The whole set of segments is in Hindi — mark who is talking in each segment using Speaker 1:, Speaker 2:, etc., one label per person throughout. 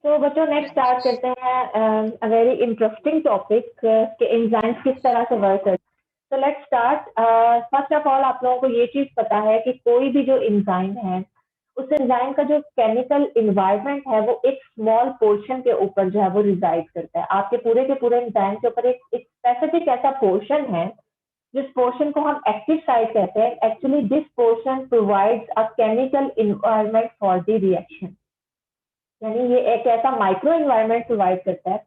Speaker 1: तो बच्चों नेक्स्ट स्टार्ट करते हैं अ वेरी इंटरेस्टिंग टॉपिक कि एंजाइम्स किस तरह से वर्क करते हैं। तो let's start. First of all आप लोगों को ये चीज पता है कि कोई भी जो एंजाइम है उस एंजाइम का जो केमिकल इन्वायरमेंट है वो एक स्मॉल पोर्शन के ऊपर जो है वो रिजाइड करता है। आपके पूरे के पूरे एंजाइम के ऊपर एक स्पेसिफिक ऐसा पोर्शन है जिस पोर्शन को हम एक्टिव साइट कहते हैं। Actually this portion provides a chemical environment for the reaction. यानी ये एक ऐसा माइक्रो एनवायरनमेंट प्रोवाइड करता है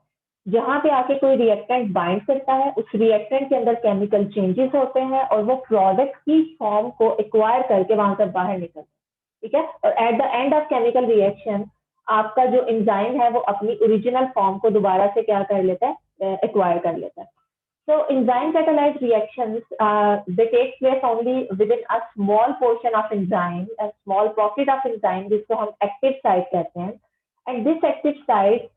Speaker 1: जहां पे आके कोई रिएक्टेंट बाइंड करता है, उस रिएक्टेंट के अंदर केमिकल चेंजेस होते हैं और वो प्रोडक्ट की फॉर्म को एक्वायर करके वहां से बाहर निकलता है। ठीक है, और at the end of chemical reaction आपका जो एंजाइम है वो अपनी ओरिजिनल फॉर्म को दोबारा से क्या कर लेता है, एक्वायर कर लेता है। So enzyme catalyzed reactions, they take place only within a small portion of enzyme, a small pocket of enzyme जिसको हम active site कहते हैं। And this active site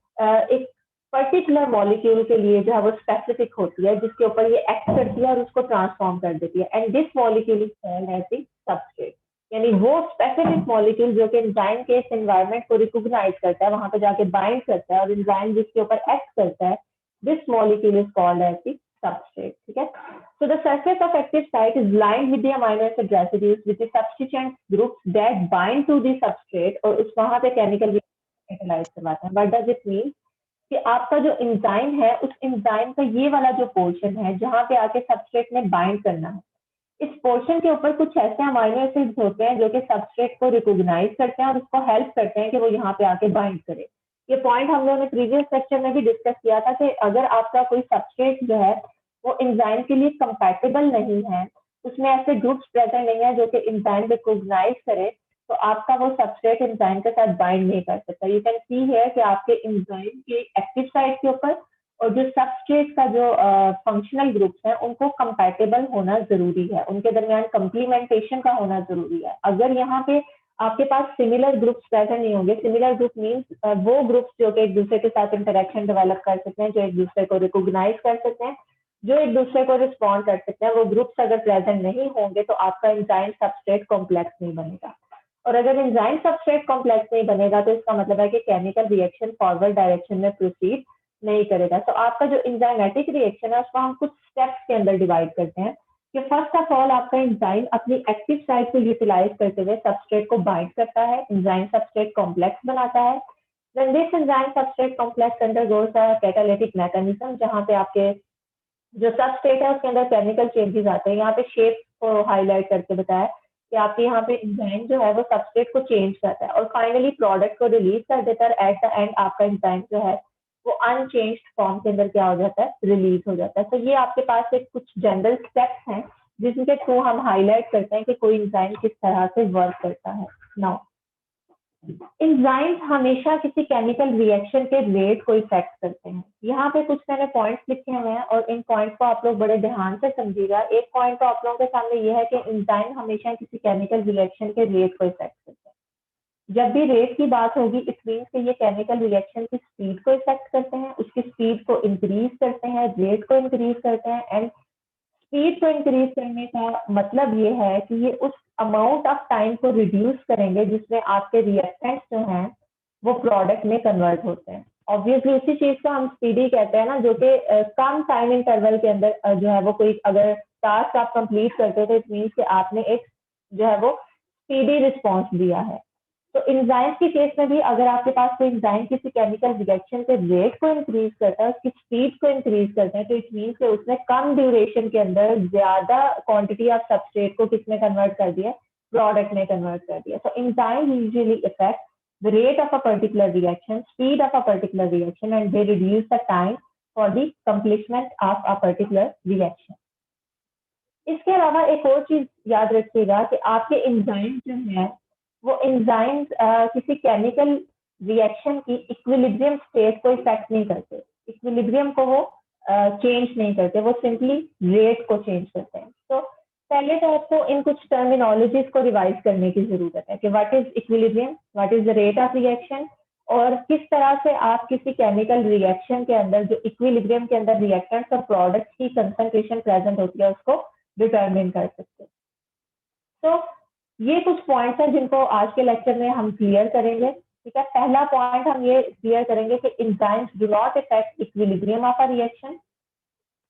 Speaker 1: एक पर्टिकुलर मॉलिक्यूल के लिए जो है वो स्पेसिफिक होती है जिसके ऊपर ये एक्ट करती है और उसको ट्रांसफॉर्म कर देती है। And this molecule is called as the substrate. यानी वो स्पेसिफिक मॉलिक्यूल जो कि एंजाइम के इस एनवायरनमेंट को रिकॉग्नाइज करता है, वहां पे जाके बाइंड करता है और एंजाइम जिसके ऊपर एक्ट करता है, this molecule is called as the substrate. Okay, so the surface of active site is lined with the amino acid residues with the substituent groups that bind to the substrate और उस वहां पे केमिकल catalyze करवाते हैं। What does it mean? कि आपका जो एंजाइम है उस एंजाइम का ये वाला जो पोर्शन है जहां पे आके सबस्ट्रेट में बाइंड करना है, इस पोर्शन के ऊपर कुछ ऐसे अमाइनो एसिड्स होते हैं जो कि सबस्ट्रेट को रिकॉग्नाइज करते हैं और उसको हेल्प करते हैं कि वो यहाँ पे आके बाइंड करे। ये पॉइंट हम लोगों ने प्रीवियस लेक्चर में भी डिस्कस किया था कि अगर आपका कोई सबस्ट्रेट जो है वो एंजाइम के लिए कंपैटिबल नहीं है, उसमें ऐसे ग्रुप्स प्रेजेंट नहीं है जो कि एंजाइम रिकॉग्नाइज करे, तो आपका वो सबस्ट्रेट एंजाइम के साथ बाइंड नहीं कर सकता। यू कैन सी है कि आपके एंजाइम के एक्टिव साइट के ऊपर और जो सबस्ट्रेट का जो फंक्शनल ग्रुप्स हैं उनको कंपैटिबल होना जरूरी है, उनके दरमियान कंप्लीमेंटेशन का होना जरूरी है। अगर यहाँ पे आपके पास सिमिलर ग्रुप्स प्रेजेंट नहीं होंगे, सिमिलर ग्रुप मीन्स वो ग्रुप्स जो कि एक दूसरे के साथ इंटरेक्शन डेवलप कर सकते हैं, जो एक दूसरे को रिकॉग्नाइज कर सकते हैं, जो एक दूसरे को रिस्पॉन्ड कर सकते हैं, वो ग्रुप्स अगर प्रेजेंट नहीं होंगे तो आपका एंजाइम सबस्ट्रेट कॉम्प्लेक्स नहीं बनेगा। और अगर एंजाइम सबस्ट्रेट कॉम्प्लेक्स नहीं बनेगा तो इसका मतलब है कि केमिकल रिएक्शन फॉरवर्ड डायरेक्शन में प्रोसीड नहीं करेगा। तो आपका जो एंजाइमेटिक रिएक्शन है उसको हम कुछ स्टेप्स के अंदर डिवाइड करते हैं कि फर्स्ट ऑफ ऑल आपका एंजाइम अपनी एक्टिव साइट को यूटिलाइज करते हुए सबस्ट्रेट को बाइंड करता है, एंजाइम सबस्ट्रेट कॉम्प्लेक्स बनाता है। Then this enzyme substrate complex undergoes a catalytic mechanism जहां पे आपके जो सबस्ट्रेट है उसके अंदर केमिकल चेंजेस आते हैं। यहाँ पे शेप को हाईलाइट करके बताया कि आपके यहाँ पे एंजाइम जो है वो सबस्ट्रेट को चेंज करता है और फाइनली प्रोडक्ट को रिलीज कर देता है। एट द एंड आपका एंजाइम जो है वो अनचेंज्ड फॉर्म के अंदर क्या हो जाता है, रिलीज हो जाता है। तो ये आपके पास एक कुछ जनरल स्टेप्स हैं जिनके थ्रू हम हाईलाइट करते हैं कि कोई एंजाइम किस तरह से वर्क करता है। नाउ एंजाइम्स हमेशा किसी केमिकल रिएक्शन के रेट को इफेक्ट करते हैं। यहाँ पे कुछ मैंने पॉइंट्स लिखे हुए हैं और इन पॉइंट्स को आप लोग बड़े ध्यान से समझिएगा। एक पॉइंट तो आप लोगों के सामने ये है कि एंजाइम हमेशा किसी केमिकल रिएक्शन के रेट को इफेक्ट करते हैं। जब भी रेट की बात होगी इट मीन्स कि ये केमिकल रिएक्शन की स्पीड को इफेक्ट करते हैं, उसकी स्पीड को इंक्रीज करते हैं, रेट को इंक्रीज करते हैं। एंड स्पीड को इंक्रीज करने का मतलब ये है कि ये उस अमाउंट ऑफ टाइम को रिड्यूस करेंगे जिसमें आपके रिएक्टेंट्स जो हैं वो प्रोडक्ट में कन्वर्ट होते हैं। ऑब्वियसली उसी चीज को हम स्पीडी कहते हैं ना, जो कि कम टाइम इंटरवल के अंदर जो है वो कोई अगर टास्क आप कंप्लीट करते हो तो इट मीन्स कि आपने एक जो है वो स्पीडी रिस्पॉन्स दिया है। तो एंजाइम के केस में भी अगर आपके पास कोई एंजाइम किसी केमिकल रिएक्शन के रेट को इंक्रीज करता है, उसकी स्पीड को इंक्रीज करता है, तो इट मीन्स कि उसने कम ड्यूरेशन के अंदर ज्यादा क्वांटिटी ऑफ सबस्ट्रेट को किसमें कन्वर्ट कर दिया, प्रोडक्ट में कन्वर्ट कर दिया। So enzymes usually affect the rate of a particular reaction, speed of a particular reaction, and they reduce the time for the accomplishment of a particular reaction. इसके अलावा एक और चीज याद रखिएगा कि आपके एंजाइम जो है वो एंजाइम्स किसी केमिकल रिएक्शन की इक्विलिब्रियम स्टेट को इफेक्ट नहीं करते, इक्विलिब्रियम को वो चेंज नहीं करते, वो सिंपली रेट को चेंज करते हैं। तो पहले तो आपको इन कुछ टर्मिनोलॉजीज को रिवाइज करने की जरूरत है कि what is equilibrium, what is the rate of reaction, और किस तरह से आप किसी केमिकल रिएक्शन के अंदर जो इक्विलिब्रियम के अंदर रिएक्टेंट्स और प्रोडक्ट्स की कंसंट्रेशन प्रेजेंट होती है उसको डिटरमिन कर सकते हैं। तो ये कुछ पॉइंट्स हैं जिनको आज के लेक्चर में हम क्लियर करेंगे। ठीक है, पहला पॉइंट हम ये क्लियर करेंगे कि enzymes do not affect equilibrium of a reaction,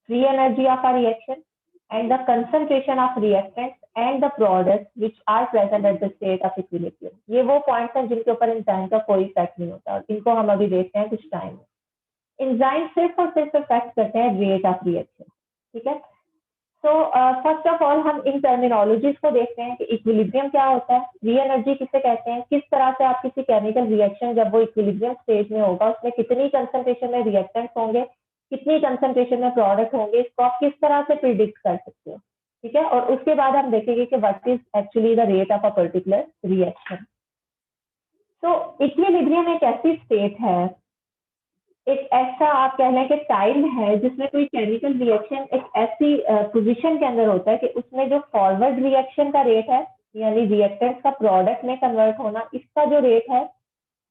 Speaker 1: free energy of a reaction, and the concentration of reactants and the products which are present at the state of equilibrium. ये वो पॉइंट्स हैं जिनके ऊपर एंजाइम का कोई इफेक्ट नहीं होता और इनको हम अभी देखते हैं कुछ टाइम में। एंजाइम सिर्फ और सिर्फ इफेक्ट करते हैं रेट ऑफ रिएक्शन। ठीक है, तो फर्स्ट ऑफ ऑल हम इन टर्मिनोलॉजीज को देखते हैं कि इक्विलिब्रियम क्या होता है, फ्री एनर्जी किसे कहते हैं, किस तरह से आप किसी केमिकल रिएक्शन जब वो इक्विलिब्रियम स्टेज में होगा उसमें कितनी कंसंट्रेशन में रिएक्टेंट्स होंगे, कितनी कंसंट्रेशन में प्रोडक्ट होंगे, इसको आप किस तरह से प्रिडिक्ट कर सकते हो। ठीक है, और उसके बाद हम देखेंगे कि what is actually the rate of a particular reaction. तो इक्विलिब्रियम एक ऐसी स्टेट है, एक ऐसा आप कह लें कि टाइम है जिसमें कोई केमिकल रिएक्शन एक ऐसी पोजीशन के अंदर होता है कि उसमें जो फॉरवर्ड रिएक्शन का रेट है यानी रिएक्टेंट्स का प्रोडक्ट में कन्वर्ट होना, इसका जो रेट है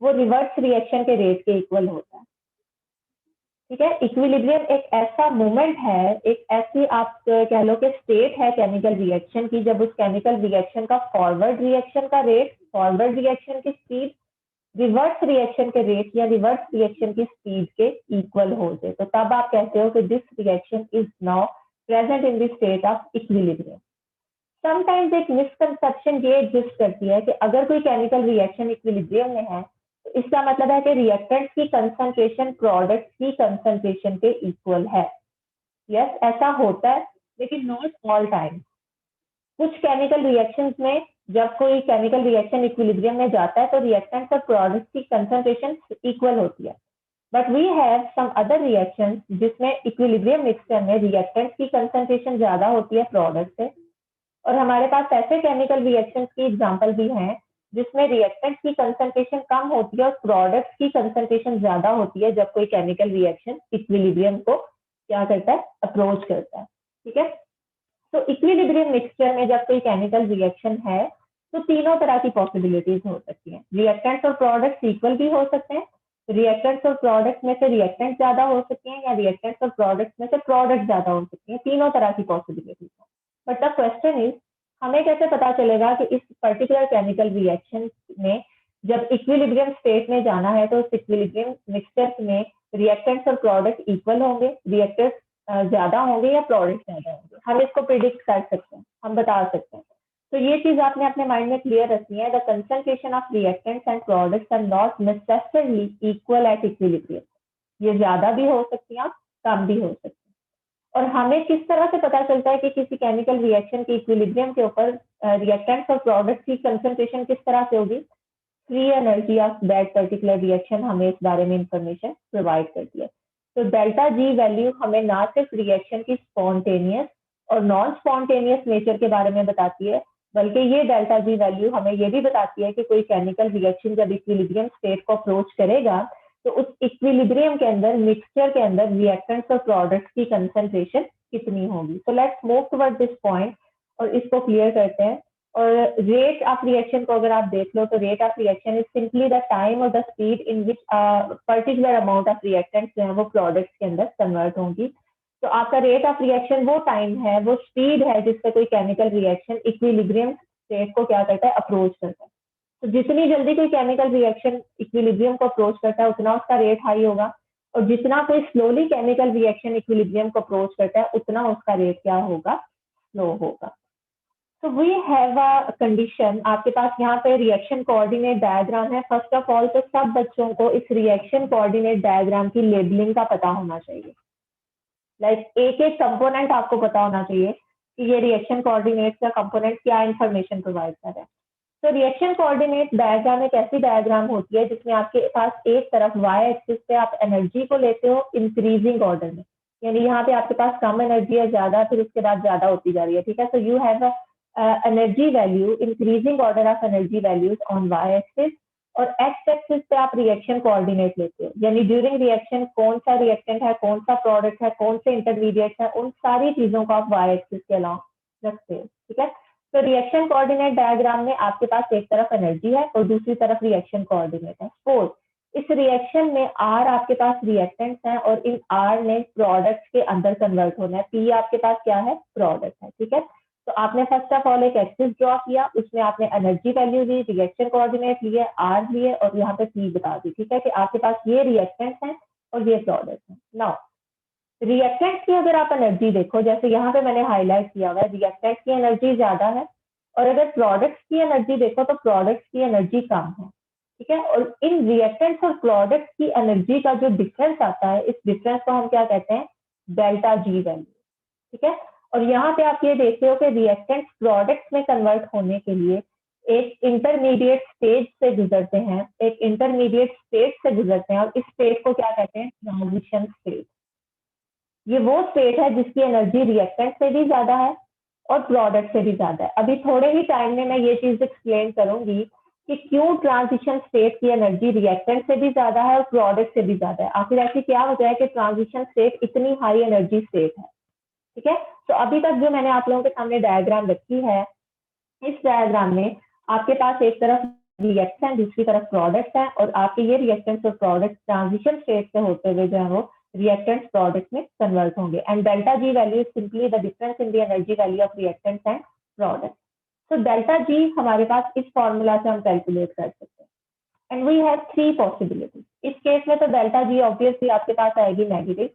Speaker 1: वो रिवर्स रिएक्शन के रेट के इक्वल होता है। ठीक है, इक्विलिब्रियम एक ऐसा मोमेंट है, एक ऐसी आप कह लो कि स्टेट है केमिकल रिएक्शन की, जब उस केमिकल रिएक्शन का फॉरवर्ड रिएक्शन का रेट, फॉरवर्ड रिएक्शन की स्पीड रिवर्स रिएक्शन के रेट या रिवर्स रिएक्शन की स्पीड के इक्वल हो जाए, तो तब आप कहते हो कि this reaction is now present in the state of equilibrium. Sometimes एक मिसकंसेप्शन ये एग्जिस्ट करती है कि अगर कोई केमिकल रिएक्शन इक्विलिब्रियम में है तो इसका मतलब है कि रिएक्टेंट्स की कंसंट्रेशन प्रोडक्ट की कंसंट्रेशन के इक्वल है। यस, ऐसा होता है लेकिन नॉट ऑल टाइम। कुछ केमिकल रिएक्शंस में जब कोई केमिकल रिएक्शन इक्विलिब्रियम में जाता है तो रिएक्टेंट्स और प्रोडक्ट्स की कंसंट्रेशन इक्वल होती है, but we have some other reactions जिसमें इक्विलिब्रियम मिक्सचर में रिएक्टेंट्स की कंसंट्रेशन ज्यादा होती है प्रोडक्ट से, और हमारे पास ऐसे केमिकल रिएक्शंस की एग्जांपल भी हैं जिसमें रिएक्टेंट्स की कंसंट्रेशन कम होती है और प्रोडक्ट्स की कंसंट्रेशन ज्यादा होती है जब कोई केमिकल रिएक्शन इक्विलिब्रियम को क्या करता है, अप्रोच करता है। ठीक है, तो इक्विलिब्रियम मिक्सचर में जब कोई केमिकल रिएक्शन है तो तीनों तरह की पॉसिबिलिटीज हो सकती हैं। रिएक्टेंट्स और प्रोडक्ट्स इक्वल भी हो सकते हैं, रिएक्टेंट्स और प्रोडक्ट्स में से रिएक्टेंट्स ज्यादा हो सकते हैं या रिएक्टेंट्स और प्रोडक्ट्स में से प्रोडक्ट ज्यादा हो सकती हैं, तीनों तरह की पॉसिबिलिटीज है। बट द क्वेश्चन इज, हमें कैसे पता चलेगा कि इस पर्टिकुलर केमिकल रिएक्शन में जब इक्विलिब्रियम स्टेट में जाना है तो उस इक्विलिब्रियम मिक्सचर में रिएक्टेंट्स और प्रोडक्ट इक्वल होंगे, रिएक्टेंट्स ज्यादा होंगे या प्रोडक्ट ज्यादा होंगे, हम इसको प्रिडिक्ट कर सकते हैं, हम बता सकते हैं। तो ये चीज आपने अपने माइंड में क्लियर रखनी है, the concentration of reactants and products are not necessarily equal at equilibrium. ये ज्यादा भी हो सकती है, कम भी हो सकती है। और हमें किस तरह से पता चलता है कि किसी केमिकल रिएक्शन के इक्विलिब्रियम के ऊपर रिएक्टेंट्स और प्रोडक्ट्स की कंसंट्रेशन किस तरह से होगी, free energy of that particular reaction हमें इस बारे में इंफॉर्मेशन प्रोवाइड करती है। तो डेल्टा जी वैल्यू हमें ना सिर्फ रिएक्शन की स्पॉन्टेनियस और नॉन स्पॉन्टेनियस नेचर के बारे में बताती है, बल्कि ये डेल्टा जी वैल्यू हमें ये भी बताती है कि कोई केमिकल रिएक्शन जब इक्विलिब्रियम स्टेट को अप्रोच करेगा तो उस इक्विलिब्रियम के अंदर, मिक्सचर के अंदर रिएक्टेंट्स और प्रोडक्ट्स की कंसंट्रेशन कितनी होगी। तो let's move toward this point और इसको क्लियर करते हैं। और रेट ऑफ रिएक्शन को अगर आप देख लो तो rate of reaction is simply the time और the speed in which particular amount of reactants जो है वो प्रोडक्ट्स के अंदर कन्वर्ट होंगी। तो आपका रेट ऑफ रिएक्शन वो टाइम है, वो स्पीड है जिससे कोई केमिकल रिएक्शन इक्विलिब्रियम स्टेट को क्या करता है, अप्रोच करता है। तो जितनी जल्दी कोई केमिकल रिएक्शन इक्विलिब्रियम को अप्रोच करता है उतना उसका रेट हाई होगा, और जितना कोई स्लोली केमिकल रिएक्शन इक्विलिब्रियम को अप्रोच करता है उतना उसका रेट क्या होगा, स्लो होगा। तो वी हैव अ कंडीशन, आपके पास यहाँ पे रिएक्शन कोऑर्डिनेट डायग्राम है। फर्स्ट ऑफ ऑल तो सब बच्चों को इस रिएक्शन कोऑर्डिनेट डायग्राम की लेबलिंग का पता होना चाहिए। लाइक एक एक कंपोनेंट आपको पता होना चाहिए कि ये रिएक्शन कोऑर्डिनेट का कंपोनेंट क्या इंफॉर्मेशन प्रोवाइड कर रहा है। तो रिएक्शन कोऑर्डिनेट डायग्राम एक ऐसी डायग्राम होती है जिसमें आपके पास एक तरफ वाई एक्सिस पे आप एनर्जी को लेते हो इंक्रीजिंग ऑर्डर में, यानी यहाँ पे आपके पास कम एनर्जी है, ज्यादा, फिर उसके बाद ज्यादा होती जा रही है। ठीक है, so you have energy value, increasing order of energy values on Y axis, और एक्स एक्सिस पे आप रिएक्शन कोऑर्डिनेट लेते हो, यानी ड्यूरिंग रिएक्शन कौन सा रिएक्टेंट है, कौन सा प्रोडक्ट है, कौन से इंटरमीडिएट है, उन सारी चीजों को आप वाई एक्सिस के अलावा रखते हो। ठीक है, तो रिएक्शन कोऑर्डिनेट डायग्राम में आपके पास एक तरफ एनर्जी है और दूसरी तरफ रिएक्शन कोऑर्डिनेट है। सपोज इस रिएक्शन में आर आपके पास रिएक्टेंट्स हैं और इन आर ने प्रोडक्ट्स के अंदर कन्वर्ट होना है, पी आपके पास क्या है, प्रोडक्ट है। ठीक है, तो आपने फर्स्ट ऑफ ऑल एक एक्सिस ड्रॉ किया, उसमें आपने एनर्जी वैल्यू दी, रिएक्शन कोऑर्डिनेट लिए, आर लिए और यहाँ पे पी बता दी, ठीक है, कि आपके पास ये रिएक्टेंट है और ये प्रोडक्ट है। नाउ रिएक्टेंट की अगर आप एनर्जी देखो, जैसे यहाँ पे मैंने हाईलाइट किया हुआ है, रिएक्टेंट की एनर्जी ज्यादा है, और अगर प्रोडक्ट्स की एनर्जी देखो तो प्रोडक्ट्स की एनर्जी कम है, ठीक है। और इन रिएक्टेंट्स और प्रोडक्ट्स की एनर्जी का जो डिफरेंस आता है, इस डिफरेंस को हम क्या कहते हैं, डेल्टा जी वैल्यू, ठीक है। और यहाँ पे आप ये देखते हो कि रिएक्टेंट्स प्रोडक्ट्स में कन्वर्ट होने के लिए एक इंटरमीडिएट स्टेज से गुजरते हैं, एक इंटरमीडिएट स्टेट से गुजरते हैं, और इस स्टेट को क्या कहते हैं, ट्रांजिशन स्टेट। ये वो स्टेट है जिसकी एनर्जी रिएक्टेंट से भी ज्यादा है और प्रोडक्ट से भी ज्यादा है। अभी थोड़े ही टाइम में मैं ये चीज एक्सप्लेन करूंगी कि क्यों ट्रांजिशन स्टेट की एनर्जी रिएक्टेंट से भी ज्यादा है और प्रोडक्ट से भी ज्यादा है। आखिर ऐसी क्या वजह है कि ट्रांजिशन स्टेट इतनी हाई एनर्जी स्टेट है, ठीक है। तो अभी तक जो मैंने आप लोगों के सामने डायग्राम रखी है, इस डायग्राम में आपके पास एक तरफ रिएक्टेंट है, दूसरी तरफ प्रोडक्ट है, और आपके ये रिएक्टेंट्स और प्रोडक्ट ट्रांजिशन स्टेट से होते हुए जो है वो रिएक्टेंट्स प्रोडक्ट में कन्वर्ट होंगे। And delta G value is simply the difference in the energy value of reactants and product. तो डेल्टा जी हमारे पास इस फॉर्मूला से हम कैलकुलेट कर सकते हैं, and we have three possibilities. इस केस में तो डेल्टा जी ऑब्वियसली आपके पास आएगी negative,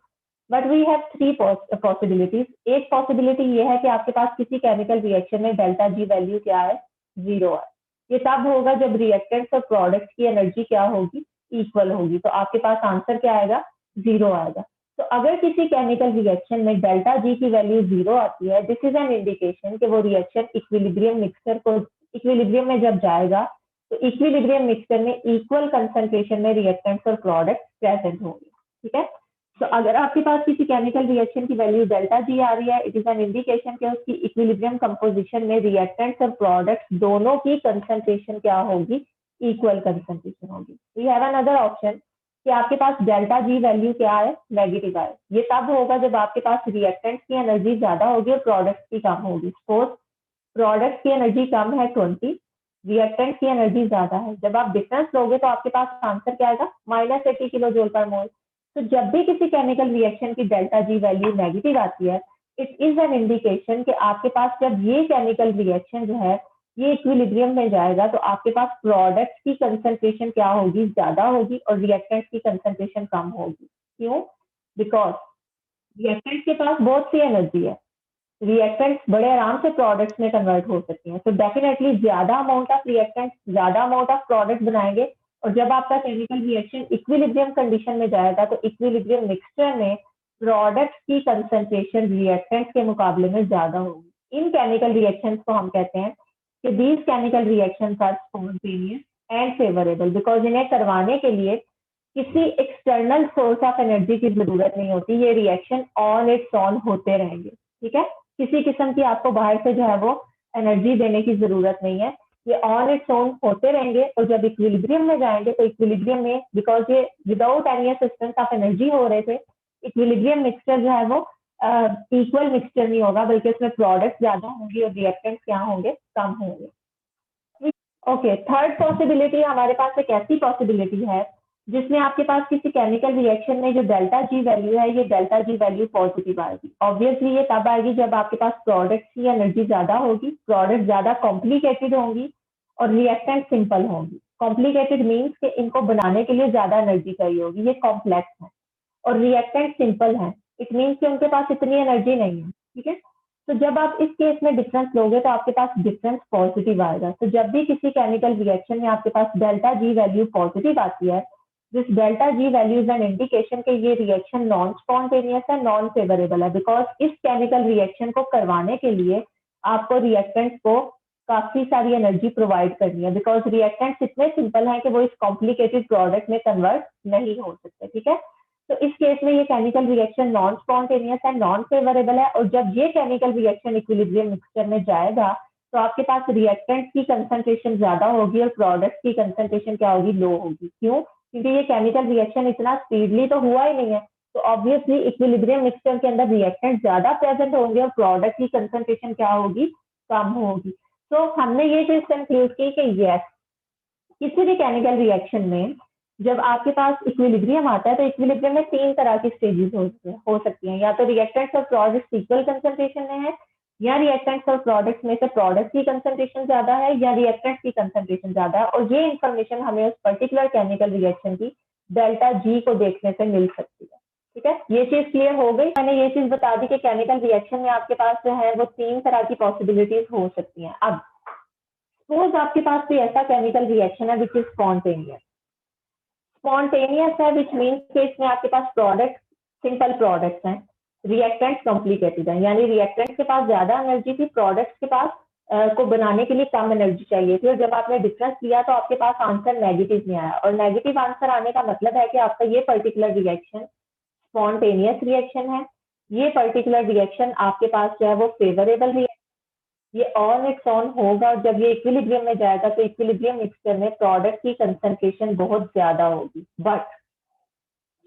Speaker 1: but we have three possibilities. एक पॉसिबिलिटी ये है कि आपके पास किसी केमिकल रिएक्शन में डेल्टा जी वैल्यू क्या है, जीरो है। ये तब होगा जब रिएक्टेंट्स और प्रोडक्ट्स की एनर्जी क्या होगी, इक्वल होगी, तो आपके पास आंसर क्या आएगा, जीरो आएगा। तो अगर किसी केमिकल रिएक्शन में डेल्टा जी की वैल्यू जीरो आती है, दिस इज एन इंडिकेशन कि वो रिएक्शन इक्विलिब्रियम मिक्सचर को, इक्विलिब्रियम में जब जाएगा तो इक्विलिब्रियम मिक्सचर में इक्वल कंसंट्रेशन में रिएक्टेंट्स और प्रोडक्ट्स प्रेजेंट होंगे, ठीक है। तो अगर आपके पास किसी केमिकल रिएक्शन की वैल्यू डेल्टा जी आ रही है, इट इज एन इंडिकेशन कि उसकी इक्विलिब्रियम कंपोजिशन में रिएक्टेंट्स और प्रोडक्ट्स दोनों की कंसंट्रेशन क्या होगी, इक्वल कंसंट्रेशन होगी। वी हैव अनदर ऑप्शन कि आपके पास डेल्टा जी वैल्यू क्या है, नेगेटिव आए। ये तब होगा जब आपके पास रिएक्टेंट्स की एनर्जी ज्यादा होगी और प्रोडक्ट्स की कम होगी। सपोज प्रोडक्ट्स की एनर्जी कम है 20, रिएक्टेंट्स की एनर्जी ज्यादा है। जब आप डिफरेंस लोगे तो आपके पास आंसर क्या आएगा, -80 किलो जूल पर मोल। तो जब भी किसी केमिकल रिएक्शन की डेल्टा जी वैल्यू नेगेटिव आती है, इट इज एन इंडिकेशन कि आपके पास जब ये केमिकल रिएक्शन जो है ये इक्विलिब्रियम में जाएगा तो आपके पास प्रोडक्ट्स की कंसंट्रेशन क्या होगी, ज्यादा होगी, और रिएक्टेंट्स की कंसंट्रेशन कम होगी। क्यों, बिकॉज रिएक्टेंट्स के पास बहुत सी एनर्जी है, रिएक्टेंट्स बड़े आराम से प्रोडक्ट्स में कन्वर्ट हो सकती हैं। तो डेफिनेटली ज्यादा अमाउंट ऑफ रिएक्टेंट्स ज्यादा अमाउंट ऑफ प्रोडक्ट बनाएंगे, और जब आपका केमिकल रिएक्शन इक्विलिब्रियम कंडीशन में जाएगा तो इक्विलिब्रियम मिक्सचर में प्रोडक्ट्स की कंसंट्रेशन रिएक्टेंट्स के मुकाबले में ज्यादा होगी। इन केमिकल रिएक्शंस को हम कहते हैं कि these chemical reactions are spontaneous and favourable, because इन्हें करवाने के लिए किसी एक्सटर्नल सोर्स ऑफ एनर्जी की जरूरत नहीं होती, ये रिएक्शन ऑन इट्स ऑन होते रहेंगे, ठीक है। किसी किस्म की आपको बाहर से जो है वो एनर्जी देने की जरूरत नहीं है, ये ऑन इट्स ओन होते रहेंगे। और जब इक्विलिब्रियम में जाएंगे तो इक्विलिब्रियम में, बिकॉज ये without any assistance of energy हो रहे थे, इक्विलिब्रियम मिक्सचर जो है वो इक्वल मिक्सचर नहीं होगा, बल्कि उसमें प्रोडक्ट ज्यादा होंगे और रिएक्टेंट्स क्या होंगे, कम होंगे। ओके, थर्ड पॉसिबिलिटी हमारे पास एक ऐसी पॉसिबिलिटी है जिसमें आपके पास किसी केमिकल रिएक्शन में जो डेल्टा जी वैल्यू है, ये डेल्टा जी वैल्यू पॉजिटिव आएगी। ऑब्वियसली ये तब आएगी जब आपके पास प्रोडक्ट की एनर्जी ज्यादा होगी, प्रोडक्ट ज्यादा कॉम्प्लिकेटेड होंगी और रिएक्टेंट सिंपल होंगी। कॉम्प्लिकेटेड मीन्स कि इनको बनाने के लिए ज्यादा एनर्जी चाहिए होगी, ये कॉम्प्लेक्स है, और रिएक्टेंट सिंपल है, इट मीन्स कि उनके पास इतनी एनर्जी नहीं है, ठीक है। तो जब आप इस केस में डिफरेंस लोगे तो आपके पास डिफरेंस पॉजिटिव आएगा। तो जब भी किसी केमिकल रिएक्शन में आपके पास डेल्टा जी वैल्यू पॉजिटिव आती है, this delta G value is an indication कि ये रिएक्शन नॉन स्पॉन्टेनियस है, नॉन फेवरेबल है, बिकॉज इस केमिकल रिएक्शन को करवाने के लिए आपको रिएक्टेंट्स को काफी सारी एनर्जी प्रोवाइड करनी है, बिकॉज रिएक्टेंट्स इतने सिंपल हैं कि वो इस कॉम्प्लिकेटेड प्रोडक्ट में कन्वर्ट नहीं हो सकते, ठीक है। तो इस केस में ये केमिकल रिएक्शन नॉन स्पॉन्टेनियस है, नॉन फेवरेबल है, और जब ये केमिकल रिएक्शन इक्विलिब्रियम मिक्सचर में जाएगा तो आपके पास रिएक्टेंट्स की कंसंट्रेशन ज्यादा होगी और प्रोडक्ट्स की कंसंट्रेशन क्या होगी, लो होगी। क्यों, क्योंकि ये केमिकल रिएक्शन इतना स्पीडली तो हुआ ही नहीं है, तो ऑब्वियसली इक्विलिब्रियम मिक्सचर के अंदर रिएक्टेंट ज्यादा प्रेजेंट होंगे और प्रोडक्ट की कंसंट्रेशन क्या होगी, कम होगी। तो हमने ये चीज कंक्लूड की कि यस, किसी भी केमिकल रिएक्शन में जब आपके पास इक्विलिब्रियम आता है तो इक्विलिब्रियम में तीन तरह की स्टेजेस हो सकती हैं, या तो रिएक्टेंट्स और प्रोडक्ट्स इक्वल कंसंट्रेशन में है, या रिएक्टेंट्स और प्रोडक्ट्स में से प्रोडक्ट की कंसंट्रेशन ज्यादा है या रिएक्टेंट्स की कंसंट्रेशन ज्यादा है, और ये इंफॉर्मेशन हमें उस पर्टिकुलर केमिकल रिएक्शन की डेल्टा जी को देखने से मिल सकती है। ठीक है, ये चीज क्लियर हो गई। मैंने ये चीज बता दी कि केमिकल रिएक्शन में आपके पास जो है वो 3 तरह की पॉसिबिलिटीज हो सकती हैं। अब सपोज आपके पास कोई ऐसा केमिकल रिएक्शन है विच इज स्पॉन्टेनियस। स्पॉन्टेनियस है विच मीन्स कि इसमें आपके पास प्रोडक्ट सिंपल प्रोडक्ट्स हैं, रिएक्टेंट्स कॉम्प्लिकेटेड हैं, यानी रिएक्टेंट्स के पास ज्यादा एनर्जी थी, प्रोडक्ट्स के पास को बनाने के लिए कम एनर्जी चाहिए थी, और जब आपने डिफरेंस लिया तो आपके पास आंसर नेगेटिव नहीं आया। और नेगेटिव आंसर आने का मतलब है कि आपका ये पर्टिकुलर रिएक्शन स्पॉन्टेनियस रिएक्शन है, ये पर्टिकुलर रिएक्शन आपके पास जो है वो फेवरेबल रिएक्शन, ये ऑन इट्स ऑन होगा, और जब ये इक्विलिब्रियम में जाएगा तो इक्विलिब्रियम मिक्सचर में प्रोडक्ट की कंसंट्रेशन बहुत ज्यादा होगी। बट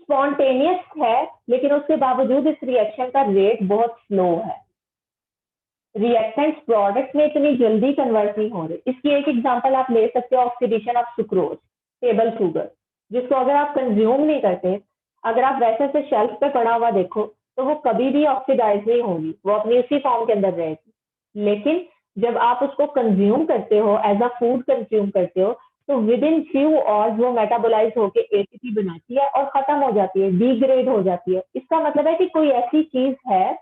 Speaker 1: स्पॉन्टेनियस है लेकिन उसके बावजूद इस रिएक्शन का रेट बहुत स्लो है, रिएक्टेंट्स प्रोडक्ट में इतनी जल्दी कन्वर्ट नहीं हो रहे। इसकी एक एग्जांपल आप ले सकते हो, oxidation of sucrose, table sugar, जिसको अगर आप कंज्यूम नहीं करते, अगर आप वैसे से शेल्फ पे पड़ा हुआ देखो तो वो कभी भी ऑक्सीडाइज नहीं होगी, वो अपनी उसी फॉर्म के अंदर रहेगी। लेकिन जब आप उसको कंज्यूम करते हो, एज अ फूड कंज्यूम करते हो, तो विद इन फ्यू आवर्स वो मेटाबोलाइज होकर एटीपी बनाती है और खत्म हो जाती है, डिग्रेड हो जाती है। इसका मतलब है कि कोई ऐसी चीज है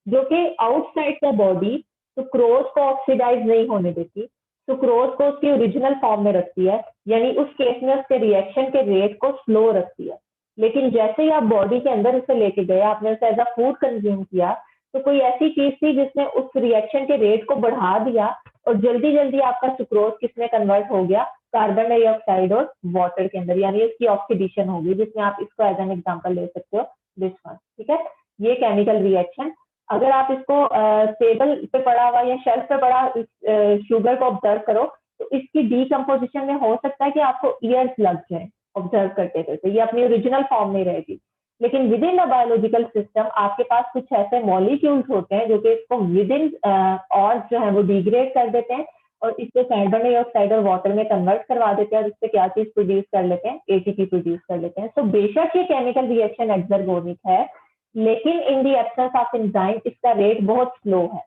Speaker 1: जो कि आउटसाइड द बॉडी सुक्रोज को ऑक्सीडाइज नहीं होने देती, सुक्रोज को उसकी ओरिजिनल फॉर्म में रखती है, यानी उस केस में उसके रिएक्शन के रेट को स्लो रखती है। लेकिन जैसे ही आप बॉडी के अंदर उसे लेके गए, आपने उसे एज अ फूड कंज्यूम किया, तो कोई ऐसी चीज थी जिसने उस रिएक्शन के रेट को बढ़ा दिया, और जल्दी जल्दी आपका सुक्रोज किसमें कन्वर्ट हो गया, कार्बन डाइऑक्साइड और वाटर के अंदर, यानी इसकी ऑक्सीडेशन होगी, जिसमें आप इसको एज एन एग्जांपल ले सकते हो, दिस वन। ठीक है, ये केमिकल रिएक्शन, अगर आप इसको टेबल पे पड़ा हुआ या शेल्फ पे पड़ा शुगर को ऑब्जर्व करो, तो इसकी डीकम्पोजिशन में हो सकता है कि आपको ईयर्स लग जाए ऑब्जर्व करते करते, ये अपनी ओरिजिनल फॉर्म में रहेगी। लेकिन with in a biological system आपके पास कुछ ऐसे मॉलिक्यूल्स होते हैं जो कि इसको विद इन और जो है वो डिग्रेड कर देते हैं, और इसको कार्बन डाइऑक्साइड और वाटर में कन्वर्ट करवा देते हैं, और इससे क्या चीज प्रोड्यूस कर लेते हैं, एटीपी प्रोड्यूस कर लेते हैं। तो बेशक ये केमिकल रिएक्शन एक्सर्गोनिक है, लेकिन इन दी एब्सेंस ऑफ एंजाइम इसका रेट बहुत स्लो है।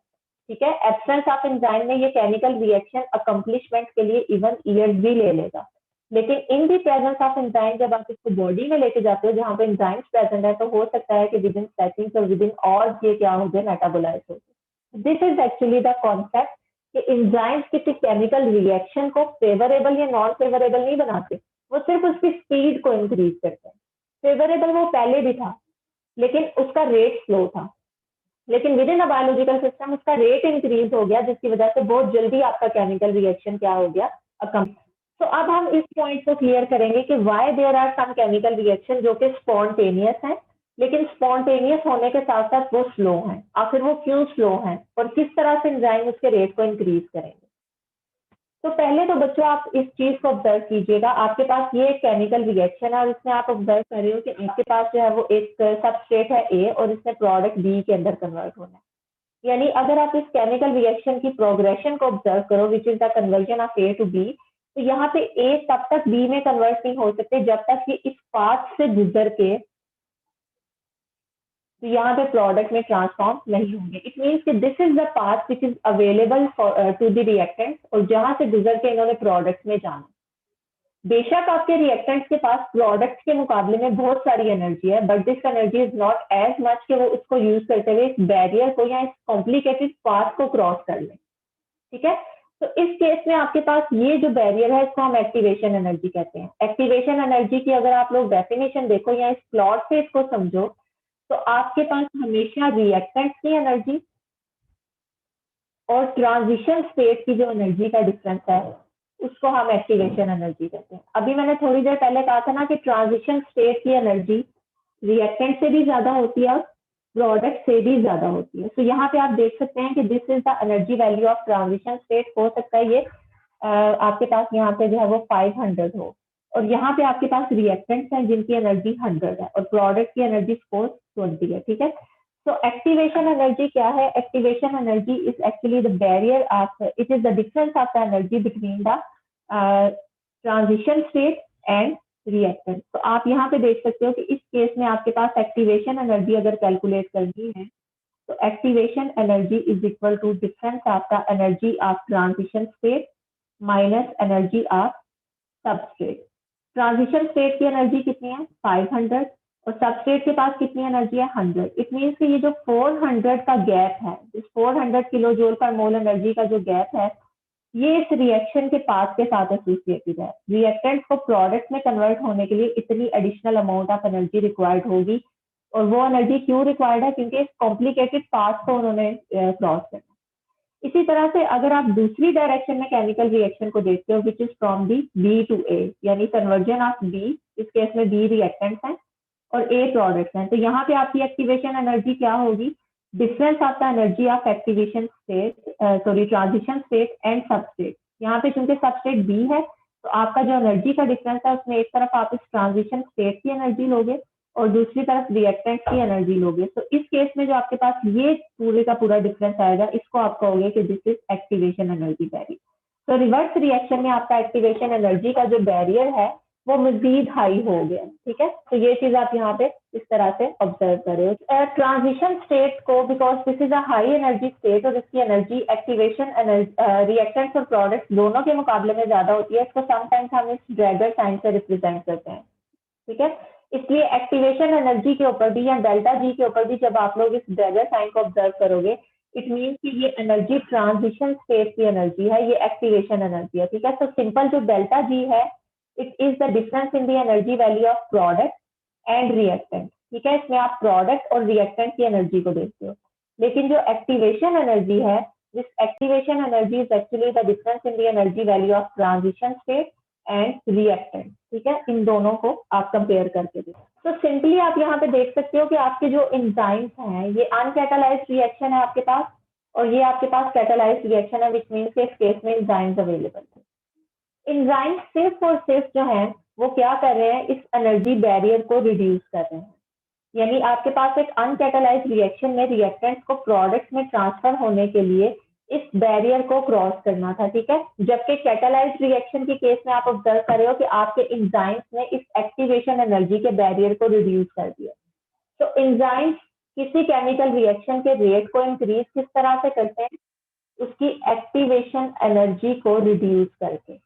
Speaker 1: ठीक है, एब्सेंस ऑफ एंजाइम में ये केमिकल रिएक्शन अकम्पलिशमेंट के लिए इवन ईयर्स भी ले लेगा, लेकिन इन दी प्रेजेंस ऑफ एंजाइम जब आप इसको बॉडी में लेके जाते हो जहां पे एंजाइम्स प्रेजेंट है, तो हो सकता है कि विद इन सेकंड्स और विद इन और ये क्या हो जाए, मेटाबोलाइज हो जाए। This is actually the concept कि एंजाइम्स किसी केमिकल रिएक्शन को फेवरेबल या नॉन फेवरेबल नहीं बनाते, वो सिर्फ उसकी स्पीड को इंक्रीज करते हैं। फेवरेबल वो पहले भी था लेकिन उसका रेट स्लो था, लेकिन with in a biological system उसका रेट इंक्रीज हो गया, जिसकी वजह से बहुत जल्दी आपका केमिकल रिएक्शन क्या हो गया, तो अब हम इस पॉइंट को क्लियर करेंगे कि why there are some chemical reaction जो कि स्पॉन्टेनियस है, लेकिन स्पॉन्टेनियस होने के साथ साथ वो स्लो हैं। आखिर वो क्यों स्लो हैं और किस तरह से एंजाइम उसके रेट को इंक्रीज करेंगे। तो पहले तो बच्चों आप इस चीज को ऑब्जर्व कीजिएगा, आपके पास ये एक केमिकल रिएक्शन है और इसमें आप ऑब्जर्व कर रहे हो कि आपके पास जो है वो एक सबस्ट्रेट है ए और इसमें प्रोडक्ट बी के अंदर कन्वर्ट होना है। यानी अगर आप इस केमिकल रिएक्शन की प्रोग्रेशन को ऑब्जर्व करो which is the conversion of A to B, तो यहाँ पे ए तब तक बी में कन्वर्ट नहीं हो सकते जब तक कि इस पाथ से गुजर के तो यहाँ पे प्रोडक्ट में ट्रांसफॉर्म नहीं होंगे। इट मीन्स कि this is the path which is available to the reactant, और जहां से गुजर के इन्होंने प्रोडक्ट में जाना। बेशक आपके रिएक्टेंट्स के पास प्रोडक्ट्स के मुकाबले में बहुत सारी एनर्जी है, but this energy is not as much कि वो इसको यूज करते हुए इस बैरियर को या इस कॉम्प्लिकेटेड पाथ को क्रॉस कर लें। ठीक है, तो इस केस में आपके पास ये जो बैरियर है इसको हम एक्टिवेशन एनर्जी कहते हैं। एक्टिवेशन एनर्जी की अगर आप लोग डेफिनेशन देखो या इस प्लॉट से इसको समझो, तो आपके पास हमेशा रिएक्टेंट्स की एनर्जी और ट्रांजिशन स्टेट की जो एनर्जी का डिफरेंस है उसको हम एक्टिवेशन एनर्जी कहते हैं। अभी मैंने थोड़ी देर पहले कहा था ना कि ट्रांजिशन स्टेट की एनर्जी रिएक्टेंट से भी ज्यादा होती है और प्रोडक्ट से भी ज्यादा होती है। तो यहाँ पे आप देख सकते हैं कि this is the energy value of transition state. हो सकता है ये आपके पास यहाँ पे जो है वो 500 हो, और यहाँ पे आपके पास रिएक्टेंट्स हैं जिनकी एनर्जी 100 है और प्रोडक्ट की एनर्जी सपोज 20 है। ठीक है, so activation energy क्या है? Activation energy is actually the barrier of, it is the difference of the energy between the transition state and reactant। तो आप यहाँ पे देख सकते हो कि इस केस में आपके पास एक्टिवेशन एनर्जी अगर कैलकुलेट करनी है तो activation energy is equal to difference आपका energy of transition state minus energy of substrate. Transition state की एनर्जी कितनी है 500 और सबस्टेट के पास कितनी एनर्जी है 100। इट मीन्स कि ये जो 400 का गैप है, इस 400 किलो जूल पर मोल एनर्जी का जो गैप है, ये इस रिएक्शन के पाथ के साथ एसोसिएटेड है। रिएक्टेंट को प्रोडक्ट में कन्वर्ट होने के लिए इतनी additional amount of energy required होगी। और वो एनर्जी क्यों रिक्वायर्ड है? क्योंकि इस कॉम्प्लिकेटेड पाथ को उन्होंने क्रॉस करना। इसी तरह से अगर आप दूसरी डायरेक्शन में केमिकल रिएक्शन को देखते हो which is from the B to A, यानी कन्वर्जन ऑफ बी, इस केस में बी रिएक्टेंट्स हैं और ए प्रोडक्ट्स हैं, तो यहाँ पे आपकी एक्टिवेशन एनर्जी क्या होगी? Difference of the energy of activation state, sorry transition state and substrate. यहाँ पे चूंकि सबस्टेट बी है तो आपका जो एनर्जी का डिफरेंस है उसमें एक तरफ आप इस ट्रांजिशन स्टेट की एनर्जी लोगे और दूसरी तरफ रिएक्टेंट की एनर्जी लोगे। तो इस केस में जो आपके पास ये पूरे का पूरा डिफरेंस आएगा, इसको आप कहोगे कि this is activation energy barrier. तो रिवर्स रिएक्शन में आपका एक्टिवेशन एनर्जी का जो बैरियर है वो मजीद हाई हो गया। ठीक है, तो ये चीज आप यहाँ पे इस तरह से ऑब्जर्व करें। ट्रांजिशन स्टेट को, because this is a high energy state और इसकी एनर्जी एक्टिवेशन रिएक्टेंट्स और प्रोडक्ट्स दोनों के मुकाबले में ज्यादा होती है, इसको समटाइम्स हम इस ड्रैगर साइन से रिप्रेजेंट करते हैं। ठीक है, इसलिए एक्टिवेशन एनर्जी के ऊपर भी या डेल्टा जी के ऊपर भी जब आप लोग इस ड्रैगर साइन को ऑब्जर्व करोगे, इट मीन्स कि ये एनर्जी ट्रांजिशन स्टेट की एनर्जी है, ये एक्टिवेशन एनर्जी है। ठीक है, तो सिंपल जो डेल्टा जी है it is the difference in the energy value of product and reactant. ठीक है, इसमें आप प्रोडक्ट और रिएक्टेंट की एनर्जी को देखते हो, लेकिन जो एक्टिवेशन एनर्जी है, this activation energy is actually the difference in the energy value of transition state and reactant. ठीक है, इन दोनों को आप कंपेयर करके देखो। तो सिंपली आप यहाँ पे देख सकते हो कि आपके जो एंजाइम्स हैं ये अनकैटालाइज्ड रिएक्शन है आपके पास, और ये आपके पास कैटालाइज्ड रिएक्शन है, विच मीन्स इस केस में एंजाइम्स अवेलेबल थे। एंजाइम सिर्फ और सिर्फ जो है वो क्या कर रहे हैं, इस एनर्जी बैरियर को रिड्यूस कर रहे हैं। यानी आपके पास एक अनकैटालाइज्ड रिएक्शन में रिएक्टेंट्स को प्रोडक्ट में ट्रांसफर होने के लिए इस बैरियर को क्रॉस करना था। ठीक है, जबकि कैटालाइज्ड रिएक्शन के केस में आप ऑब्जर्व कर रहे हो कि आपके एंजाइम्स ने इस एक्टिवेशन एनर्जी के बैरियर को रिड्यूस कर दिया। तो एंजाइम्स किसी केमिकल रिएक्शन के रेट को इंक्रीज किस तरह से करते हैं? उसकी एक्टिवेशन एनर्जी को रिड्यूस करके।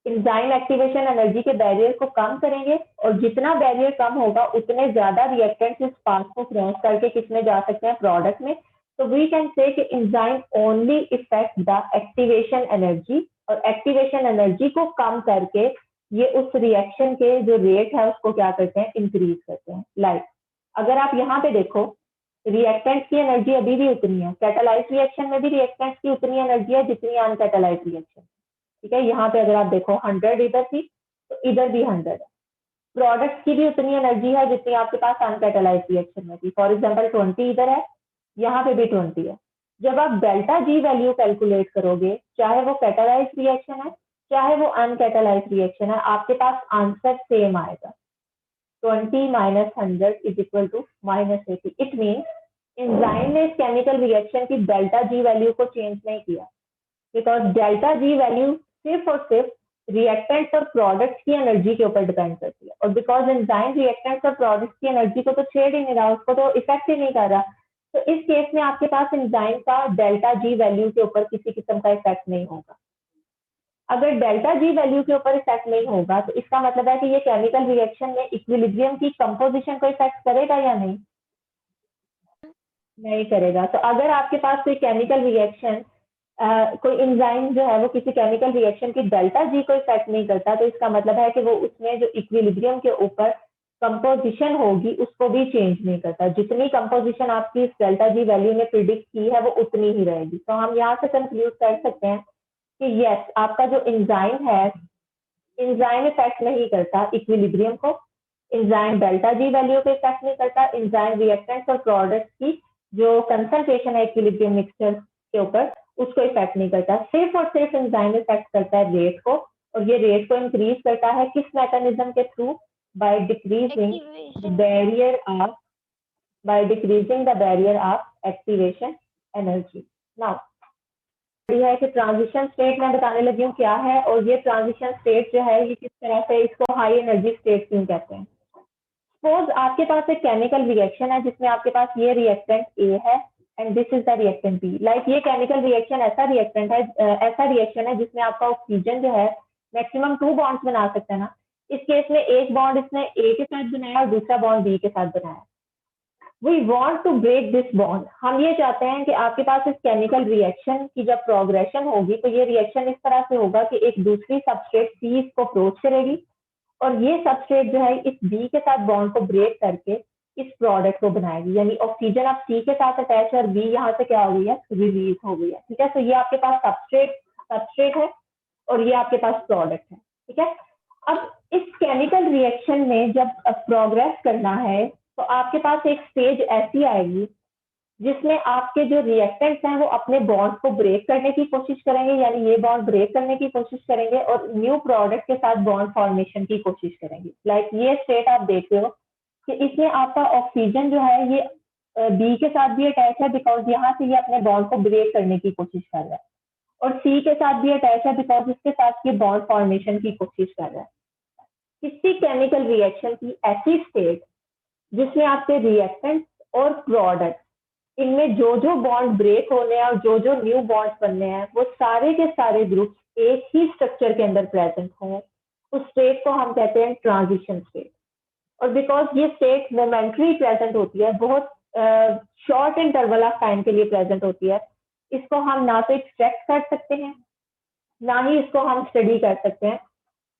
Speaker 1: एंजाइम एक्टिवेशन एनर्जी के बैरियर को कम करेंगे और जितना बैरियर कम होगा उतने ज्यादा रिएक्टेंट्स इस पाथ को क्रॉस करके किसमें जा सकते हैं? प्रोडक्ट में। तो वी कैन से कि enzyme only effect the activation energy, और एक्टिवेशन एनर्जी को कम करके ये उस रिएक्शन के जो रेट है उसको क्या करते हैं? इंक्रीज करते हैं। लाइक अगर आप यहाँ पे देखो, रिएक्टेंट्स की एनर्जी अभी भी उतनी है, कैटालाइज्ड रिएक्शन में भी रिएक्टेंट्स की उतनी एनर्जी है जितनी अनकैटालाइज्ड रिएक्शन। ठीक है, यहाँ पे अगर आप देखो 100 इधर थी तो इधर भी 100 है। प्रोडक्ट की भी उतनी एनर्जी है जितनी आपके पास अनकैटालाइज्ड रिएक्शन में थी। फॉर एग्जांपल 20 इधर है, यहाँ पे भी 20 है। जब आप डेल्टा जी वैल्यू कैलकुलेट करोगे, चाहे वो कैटालाइज्ड रिएक्शन है चाहे वो अनकैटालाइज्ड रिएक्शन है, आपके पास आंसर सेम आएगा। 20 minus 100 is equal to -80। It means enzyme ने इस केमिकल रिएक्शन की डेल्टा जी वैल्यू को चेंज नहीं किया, बिकॉज डेल्टा जी वैल्यू सिर्फ और सिर्फ रिएक्टेंट्स और प्रोडक्ट्स की एनर्जी के ऊपर डिपेंड करती है। और बिकॉज एंजाइम रिएक्टेंट्स और प्रोडक्ट्स की एनर्जी को तो छेड़ ही नहीं रहा, उसको तो इफेक्ट ही नहीं कर रहा, तो इस केस में आपके पास एंजाइम का डेल्टा जी वैल्यू के ऊपर किसी किस्म का इफेक्ट नहीं होगा। अगर डेल्टा जी वैल्यू के ऊपर इफेक्ट नहीं होगा तो इसका मतलब है कि ये केमिकल रिएक्शन में इक्विलिब्रियम की कंपोजिशन को इफेक्ट करेगा या नहीं? नहीं करेगा। तो अगर आपके पास कोई केमिकल रिएक्शन, कोई एंजाइम जो है वो किसी केमिकल रिएक्शन की डेल्टा जी को इफेक्ट नहीं करता, तो इसका मतलब है कि वो उसमें जो इक्विलिब्रियम के ऊपर कंपोजिशन होगी उसको भी चेंज नहीं करता। जितनी कंपोजिशन आपकी इस डेल्टा जी वैल्यू ने प्रिडिक्ट की है वो उतनी ही रहेगी। तो हम यहाँ से कंक्लूड कर सकते हैं कि यस, आपका जो एंजाइम है, एंजाइम इफेक्ट नहीं करता इक्विलिब्रियम को, एंजाइम डेल्टा जी वैल्यू को इफेक्ट नहीं करता, एंजाइम रिएक्टेंट्स और प्रोडक्ट्स की जो कंसंट्रेशन है इक्विलिब्रियम मिक्सचर के ऊपर उसको इफेक्ट नहीं करता। सिर्फ और सिर्फ एंजाइम इफेक्ट करता है रेट को, और ये रेट को इंक्रीज करता है किस मैकेनिज्म के through? By decreasing the barrier of, by decreasing the barrier of activation energy. Now है कि ट्रांजिशन स्टेट मैं बताने लगी हूँ क्या है, और ये ट्रांजिशन स्टेट जो है ये किस तरह से, इसको हाई एनर्जी स्टेट क्यों कहते हैं। सपोज आपके पास एक केमिकल रिएक्शन है जिसमें आपके पास ये रिएक्टेंट ए है and this is the reactant B. Like ये केमिकल रिएक्शन ऐसा रिएक्टेंट है ऐसा रिएक्शन है जिसमें आपका ऑक्सीजन जो है मैक्सिमम 2 बॉन्ड्स बना सकता है ना। इस केस में एक बॉन्ड इसने ए के साथ बनाया और दूसरा बॉन्ड बी के साथ बनाया। We want to break this bond. हम ये चाहते हैं कि आपके पास इस केमिकल रिएक्शन की जब प्रोग्रेशन होगी तो ये रिएक्शन इस तरह से होगा कि एक दूसरी सबस्ट्रेट सी इसको अप्रोच करेगी और ये सबस्ट्रेट जो है इस बी के साथ बॉन्ड को ब्रेक करके इस प्रोडक्ट को बनाएगी। यानी ऑक्सीजन अब सी के साथ अटैच है और बी यहाँ से क्या हो गई है, रिलीज हो गई है। ठीक है, तो ये आपके पास सबस्ट्रेट है और ये आपके पास प्रोडक्ट है। ठीक है, अब इस केमिकल रिएक्शन में जब प्रोग्रेस करना है तो आपके पास एक स्टेज ऐसी आएगी जिसमें आपके जो रिएक्टेंट्स हैं वो अपने बॉन्ड को ब्रेक करने की कोशिश करेंगे, यानी ये बॉन्ड ब्रेक करने की कोशिश करेंगे और न्यू प्रोडक्ट के साथ बॉन्ड फॉर्मेशन की कोशिश करेंगे। लाइक ये स्टेट आप देख रहे हो कि इसमें आपका ऑक्सीजन जो है ये बी के साथ भी अटैच है बिकॉज यहाँ से ये अपने बॉन्ड को ब्रेक करने की कोशिश कर रहा है और सी के साथ भी अटैच है बिकॉज इसके साथ ये बॉन्ड फॉर्मेशन की कोशिश कर रहा है। किसी केमिकल रिएक्शन की ऐसी स्टेट जिसमें आपके रिएक्टेंट्स और प्रोडक्ट इनमें जो जो बॉन्ड ब्रेक होने हैं और जो जो न्यू बॉन्ड बनने हैं वो सारे के सारे ग्रुप्स एक ही स्ट्रक्चर के अंदर प्रेजेंट हों, उस स्टेट को हम कहते हैं ट्रांजिशन स्टेट। और बिकॉज ये स्टेट मोमेंटरी प्रेजेंट होती है, बहुत शॉर्ट इंटरवल ऑफ टाइम के लिए प्रेजेंट होती है, इसको हम ना तो एक्सट्रैक्ट कर सकते हैं ना ही इसको हम स्टडी कर सकते हैं।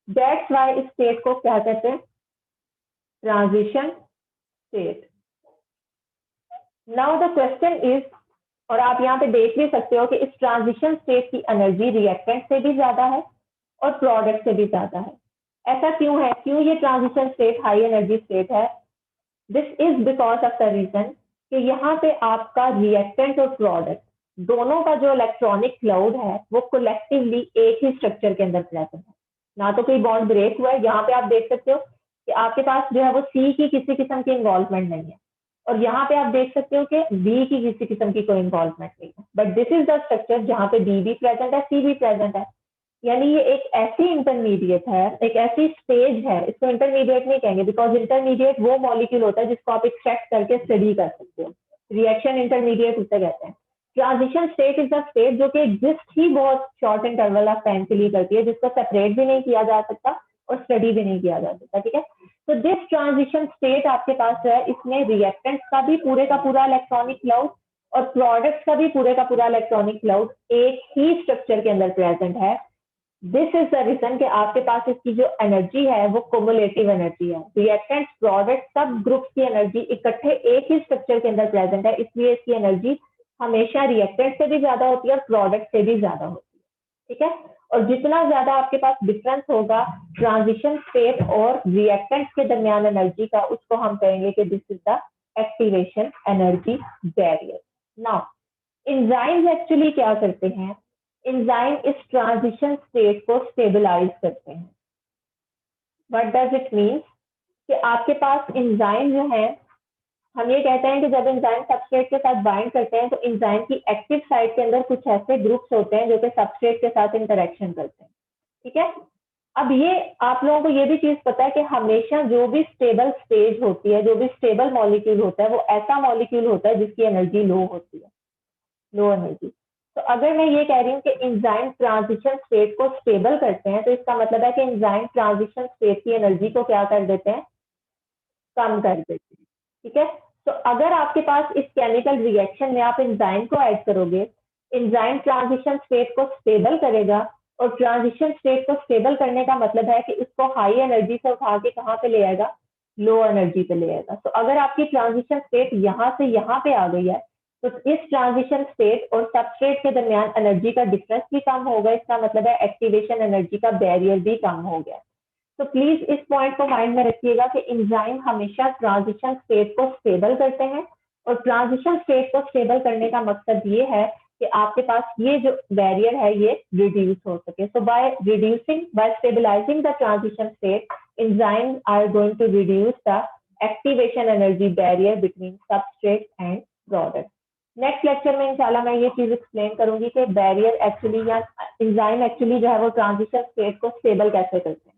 Speaker 1: दैट्स वाई इस स्टेट को क्या कहते हैं, transition state. Now the question is, और आप यहाँ पे देख भी सकते हो कि इस ट्रांजिशन स्टेट की एनर्जी रिएक्टेंट से भी ज्यादा है और प्रोडक्ट से भी ज्यादा है। ऐसा क्यों है, क्यों ये transition state high energy state है? This is because of the reason कि यहाँ पे आपका रिएक्टेंट और प्रोडक्ट दोनों का जो इलेक्ट्रॉनिक क्लाउड है वो कोलेक्टिवली एक ही स्ट्रक्चर के अंदर प्रेजेंट है, ना तो कोई बॉन्ड ब्रेक हुआ है। यहाँ पे आप देख सकते हो कि आपके पास जो है वो सी की किसी किस्म की इन्वॉल्वमेंट नहीं है और यहाँ पे आप देख सकते हो कि बी की किसी किस्म की कोई इन्वॉल्वमेंट नहीं है, but this is the structure जहाँ पे बी भी प्रेजेंट है, सी भी प्रेजेंट है। यानी ये एक ऐसी इंटरमीडिएट है, एक ऐसी स्टेज है, इसको इंटरमीडिएट नहीं कहेंगे बिकॉज इंटरमीडिएट वो मॉलिक्यूल होता है जिसको आप एक्सट्रैक्ट करके स्टडी कर सकते हो, रिएक्शन इंटरमीडिएट उसे कहते हैं। Transition state is the state जो कि एग्जिस्ट ही बहुत शॉर्ट इंटरवल ऑफ टाइम के लिए करती है, जिसको सेपरेट भी नहीं किया जा सकता और स्टडी भी नहीं किया जा सकता। ठीक है, तो दिस ट्रांजिशन स्टेट आपके पास है, इसमें रिएक्टेंट्स का भी पूरे का पूरा इलेक्ट्रॉनिक क्लाउड और प्रोडक्ट्स का भी पूरे का पूरा इलेक्ट्रॉनिक क्लाउड एक ही स्ट्रक्चर के अंदर प्रेजेंट है। दिस इज द रीजन कि आपके पास इसकी जो एनर्जी है वो कुमुलेटिव एनर्जी है। रिएक्टेंट्स, प्रोडक्ट, सब ग्रुप्स की एनर्जी इकट्ठे एक ही स्ट्रक्चर के अंदर प्रेजेंट है, इसलिए इसकी एनर्जी हमेशा रिएक्टेंट से भी ज्यादा होती है और प्रोडक्ट से भी ज्यादा होती है। ठीक है, और जितना ज्यादा आपके पास डिफरेंस होगा ट्रांजिशन स्टेट और रिएक्टेंट्स के दरमियान एनर्जी का, उसको हम कहेंगे कि this is the activation energy barrier. Now enzymes actually क्या करते हैं, एंजाइम इस ट्रांजिशन स्टेट को स्टेबलाइज करते हैं। व्हाट डज इट मीन कि आपके पास एंजाइम जो है, हम ये कहते हैं कि जब एंजाइम सबस्ट्रेट के साथ बाइंड करते हैं तो एंजाइम की एक्टिव साइट के अंदर कुछ ऐसे ग्रुप्स होते हैं जो कि सबस्ट्रेट के साथ इंटरेक्शन करते हैं। ठीक है, अब ये आप लोगों को ये भी चीज पता है कि हमेशा जो भी स्टेबल स्टेज होती है, जो भी स्टेबल मॉलिक्यूल होता है, वो ऐसा मॉलिक्यूल होता है जिसकी एनर्जी लो होती है, लो एनर्जी। तो अगर मैं ये कह रही हूँ कि एंजाइम ट्रांजिशन स्टेट को स्टेबल करते हैं तो इसका मतलब है कि एंजाइम ट्रांजिशन स्टेट की एनर्जी को क्या कर देते हैं, कम कर देते हैं। ठीक है, तो अगर आपके पास इस केमिकल रिएक्शन में आप एंजाइम को ऐड करोगे, एंजाइम ट्रांजिशन स्टेट को स्टेबल करेगा और ट्रांजिशन स्टेट को स्टेबल करने का मतलब है कि इसको हाई एनर्जी से उठा के कहाँ पे ले आएगा, लो एनर्जी पे ले आएगा। तो अगर आपकी ट्रांजिशन स्टेट यहाँ से यहाँ पे आ गई है तो इस ट्रांजिशन स्टेट और सबस्ट्रेट के दरमियान एनर्जी का डिफरेंस भी कम होगा, इसका मतलब है एक्टिवेशन एनर्जी का बैरियर भी कम हो गया। तो प्लीज इस पॉइंट को माइंड में रखिएगा कि एंजाइम हमेशा ट्रांजिशन स्टेट को स्टेबल करते हैं और ट्रांजिशन स्टेट को स्टेबल करने का मकसद ये है कि आपके पास ये जो बैरियर है ये रिड्यूस हो सके। So by reducing, by stabilising the transition state, enzymes are going to reduce the activation energy barrier between substrate and product. Next lecture में इंशाल्लाह मैं ये चीज एक्सप्लेन करूंगी कि बैरियर एक्चुअली या एंजाइम एक्चुअली जो है वो ट्रांजिशन स्टेट को स्टेबल कैसे करते हैं।